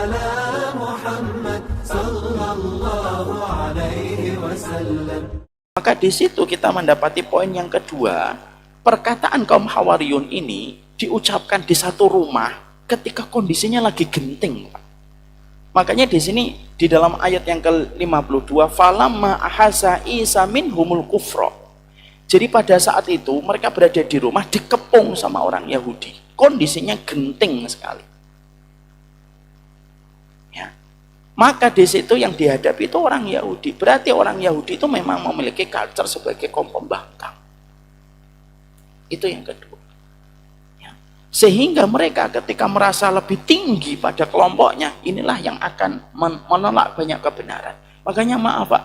على محمد صلى الله عليه وسلم. Maka di situ kita mendapati poin yang kedua, perkataan kaum Hawariyun ini diucapkan di satu rumah ketika kondisinya lagi genting. Makanya di sini di dalam ayat yang ke-52, falamma ahasa Isa minhumul kufra. Jadi pada saat itu mereka berada di rumah dikepung sama orang Yahudi. Kondisinya genting sekali. Ya. Maka di situ yang dihadapi itu orang Yahudi. Berarti orang Yahudi itu memang memiliki culture sebagai kaum pembangkang. Itu yang kedua. Ya. Sehingga mereka ketika merasa lebih tinggi pada kelompoknya, inilah yang akan menolak banyak kebenaran. Makanya maaf Pak,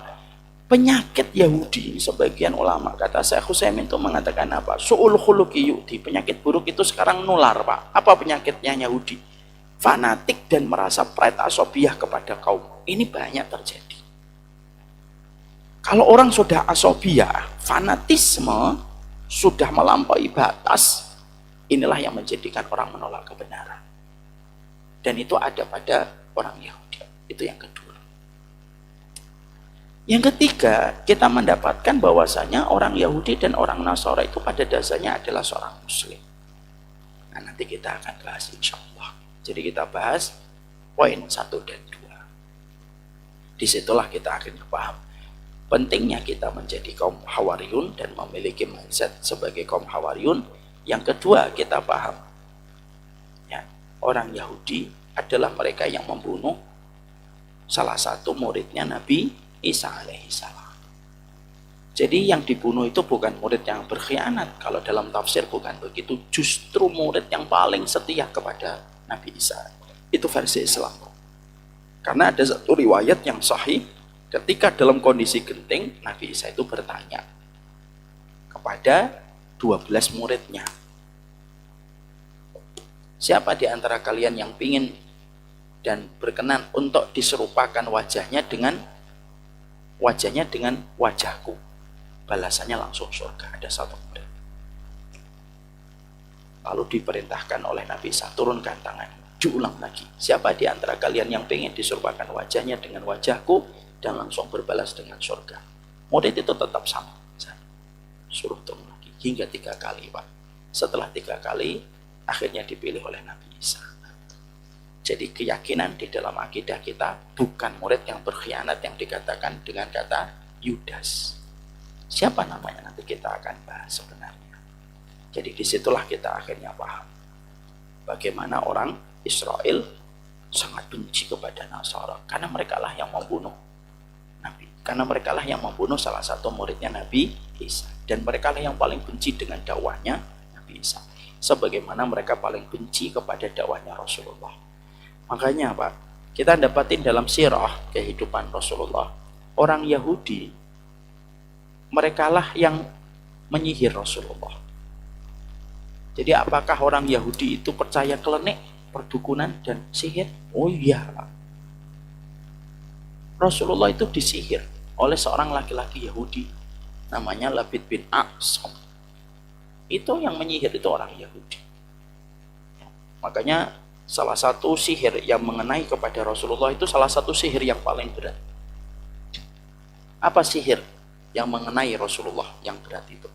penyakit Yahudi, sebagian ulama kata Syekh Utsaimin itu mengatakan apa? Su'ul khuluqi yu'ti, penyakit buruk itu sekarang nular Pak. Apa penyakitnya Yahudi? Fanatik dan merasa pride asobiyah kepada kaum. Ini banyak terjadi. Kalau orang sudah asobiyah, fanatisme sudah melampaui batas, inilah yang menjadikan orang menolak kebenaran. Dan itu ada pada orang Yahudi. Itu yang kedua. Yang ketiga, kita mendapatkan bahwasanya orang Yahudi dan orang Nasara itu pada dasarnya adalah seorang Muslim. Nah, nanti kita akan bahas insya Allah. Jadi kita bahas poin 1 dan 2. Disitulah kita akan paham pentingnya kita menjadi kaum Hawariyun dan memiliki mindset sebagai kaum Hawariyun. Yang kedua, kita paham ya, orang Yahudi adalah mereka yang membunuh salah satu muridnya Nabi Isa alaihissalam. Jadi yang dibunuh itu bukan murid yang berkhianat. Kalau dalam tafsir bukan begitu. Justru murid yang paling setia kepada Nabi Isa. Itu versi Islam. Karena ada satu riwayat yang sahih, ketika dalam kondisi genting, Nabi Isa itu bertanya kepada 12 muridnya, siapa di antara kalian yang ingin dan berkenan untuk diserupakan wajahnya dengan wajahku? Balasannya langsung surga. Ada satu murid. Lalu diperintahkan oleh Nabi Isa, turunkan tangan. Diulang lagi, siapa di antara kalian yang ingin diserupakan wajahnya dengan wajahku, dan langsung berbalas dengan surga. Murid itu tetap sama. Suruh turun lagi hingga 3 kali Pak. Setelah 3 kali akhirnya dipilih oleh Nabi Isa. Jadi keyakinan di dalam akidah kita bukan murid yang berkhianat yang dikatakan dengan kata Yudas. Siapa namanya nanti kita akan bahas sebenarnya. Jadi disitulah kita akhirnya paham bagaimana orang Israel sangat benci kepada Nasara karena mereka lah yang membunuh Nabi. Karena mereka lah yang membunuh salah satu muridnya Nabi Isa. Dan mereka lah yang paling benci dengan dakwahnya Nabi Isa. Sebagaimana mereka paling benci kepada dakwahnya Rasulullah. Makanya Pak, kita dapatin dalam sirah kehidupan Rasulullah, orang Yahudi merekalah yang menyihir Rasulullah. Jadi apakah orang Yahudi itu percaya klenik, perdukunan dan sihir? Oh iya Pak. Rasulullah itu disihir oleh seorang laki-laki Yahudi namanya Labid bin Aqsam. Itu yang menyihir itu orang Yahudi. Makanya salah satu sihir yang mengenai kepada Rasulullah itu salah satu sihir yang paling berat. Apa sihir yang mengenai Rasulullah yang berat itu?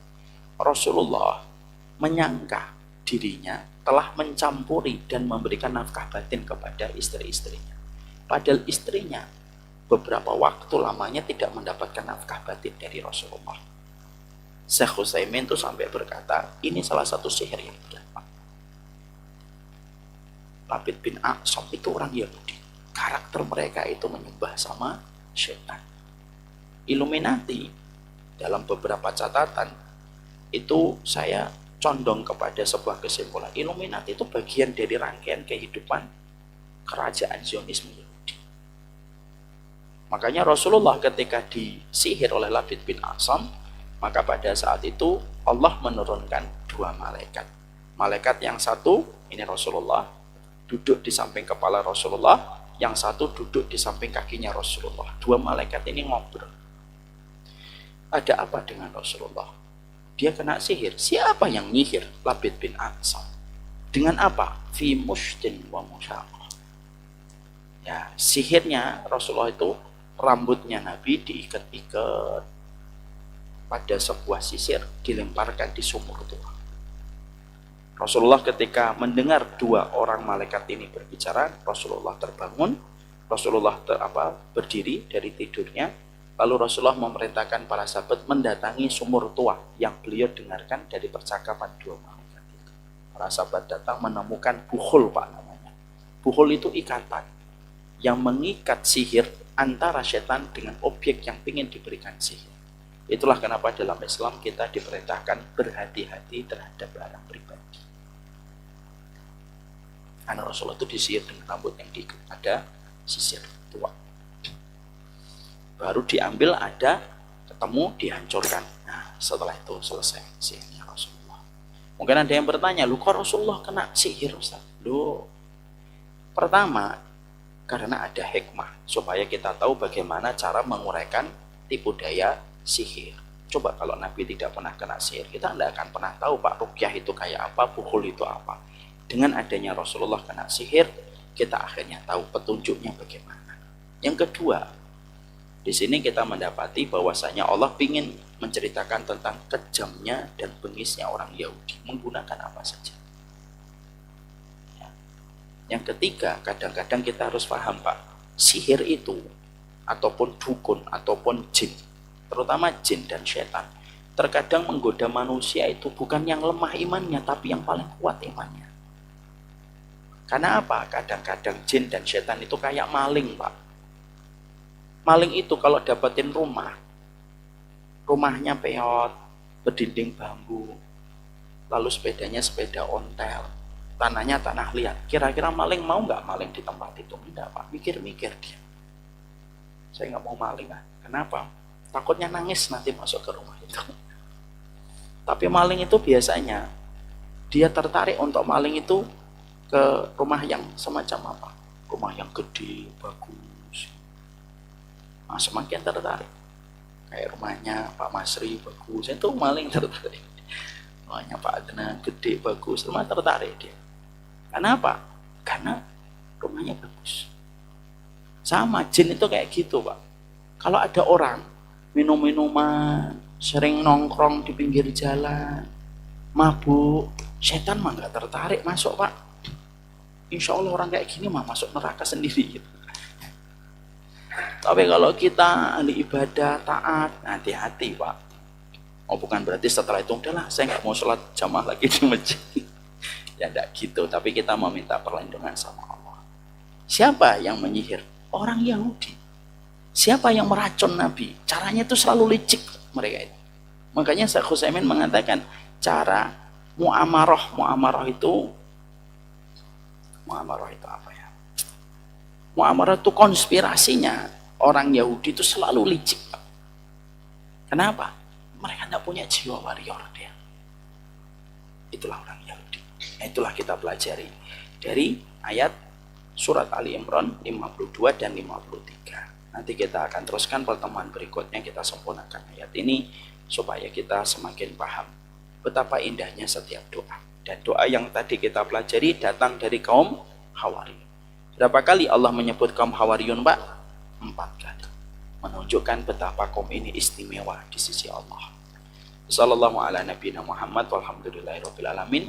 Rasulullah menyangka dirinya telah mencampuri dan memberikan nafkah batin kepada istri-istrinya. Padahal istrinya beberapa waktu lamanya tidak mendapatkan nafkah batin dari Rasulullah. Syekh Utsaimin itu sampai berkata, ini salah satu sihir yang berat. Labid bin Aqsam itu orang Yahudi. Karakter mereka itu menyembah sama syaitan. Illuminati dalam beberapa catatan itu saya condong kepada sebuah kesimpulan. Illuminati itu bagian dari rangkaian kehidupan kerajaan Zionisme Yahudi. Makanya Rasulullah ketika disihir oleh Labid bin Aqsam, maka pada saat itu Allah menurunkan 2 malaikat. Malaikat yang satu, ini Rasulullah, duduk di samping kepala Rasulullah, yang satu duduk di samping kakinya Rasulullah. 2 malaikat ini ngobrol. Ada apa dengan Rasulullah? Dia kena sihir. Siapa yang nyihir? Labid bin Aqsam. Dengan apa? Fi mustin wa musyaqah. Ya, sihirnya Rasulullah itu rambutnya Nabi diikat-ikat pada sebuah sisir, dilemparkan di sumur tua. Rasulullah ketika mendengar dua orang malaikat ini berbicara, Rasulullah terbangun, Rasulullah berdiri dari tidurnya, lalu Rasulullah memerintahkan para sahabat mendatangi sumur tua yang beliau dengarkan dari percakapan dua malaikat itu. Para sahabat datang menemukan buhul, Pak, namanya. Buhul itu ikatan yang mengikat sihir antara setan dengan objek yang ingin diberikan sihir. Itulah kenapa dalam Islam kita diperintahkan berhati-hati terhadap barang pribadi. Karena Rasulullah itu disihir dengan rambut yang diikat, ada sisir tua. Baru diambil, ada, ketemu, dihancurkan. Nah, setelah itu selesai sihirnya Rasulullah. Mungkin ada yang bertanya, lu kok Rasulullah kena sihir, Ustaz? Lu, pertama, karena ada hikmah supaya kita tahu bagaimana cara menguraikan tipu daya sihir. Coba kalau Nabi tidak pernah kena sihir, kita tidak akan pernah tahu Pak ruqyah itu kayak apa, buhul itu apa. Dengan adanya Rasulullah kena sihir, kita akhirnya tahu petunjuknya bagaimana. Yang kedua, di sini kita mendapati bahwasanya Allah ingin menceritakan tentang kejamnya dan bengisnya orang Yahudi menggunakan apa saja. Yang ketiga, kadang-kadang kita harus paham Pak, sihir itu ataupun dukun ataupun jin, terutama jin dan setan, terkadang menggoda manusia itu bukan yang lemah imannya, tapi yang paling kuat imannya. Karena apa? Kadang-kadang jin dan setan itu kayak maling Pak. Maling itu kalau dapetin rumahnya peot, berdinding bambu, lalu sepedanya sepeda ontel, tanahnya tanah liat. Kira-kira maling mau nggak maling di tempat itu? Tidak Pak, mikir-mikir dia. Saya nggak mau maling. Kenapa? Takutnya nangis nanti masuk ke rumah itu. Tapi maling itu biasanya dia tertarik untuk maling itu ke rumah yang semacam apa? Rumah yang gede, bagus. Nah, semakin tertarik. Kayak rumahnya Pak Masri bagus, itu maling tertarik. Rumahnya Pak Adnan gede, bagus, rumah tertarik dia. Kenapa? Karena rumahnya bagus. Sama jin itu kayak gitu Pak. Kalau ada orang minum-minuman, sering nongkrong di pinggir jalan, mabuk, setan mah nggak tertarik masuk Pak. Insya Allah orang kayak gini mah masuk neraka sendiri gitu. Tapi kalau kita ahli ibadah, taat, hati-hati Pak. Oh, bukan berarti setelah itu udahlah saya nggak mau sholat jamaah lagi di masjid. Ya enggak gitu, tapi kita meminta perlindungan sama Allah. Siapa yang menyihir? Orang Yahudi. Siapa yang meracun Nabi? Caranya itu selalu licik mereka itu. Makanya Syekh Utsaimin mengatakan cara muamarah itu apa ya? Muamarah itu konspirasinya orang Yahudi itu selalu licik. Kenapa? Mereka tidak punya jiwa warrior dia. Itulah orang Yahudi. Nah, itulah kita pelajari dari ayat surat Ali Imran 52 dan 53. Nanti kita akan teruskan pertemuan berikutnya, kita sempurnakan ayat ini supaya kita semakin paham betapa indahnya setiap doa. Dan doa yang tadi kita pelajari datang dari kaum Hawariyun. Berapa kali Allah menyebut kaum Hawariyun Pak? 4 kali. Menunjukkan betapa kaum ini istimewa di sisi Allah. Sallallahu ala nabiyina Muhammad walhamdulillahirabbil alamin.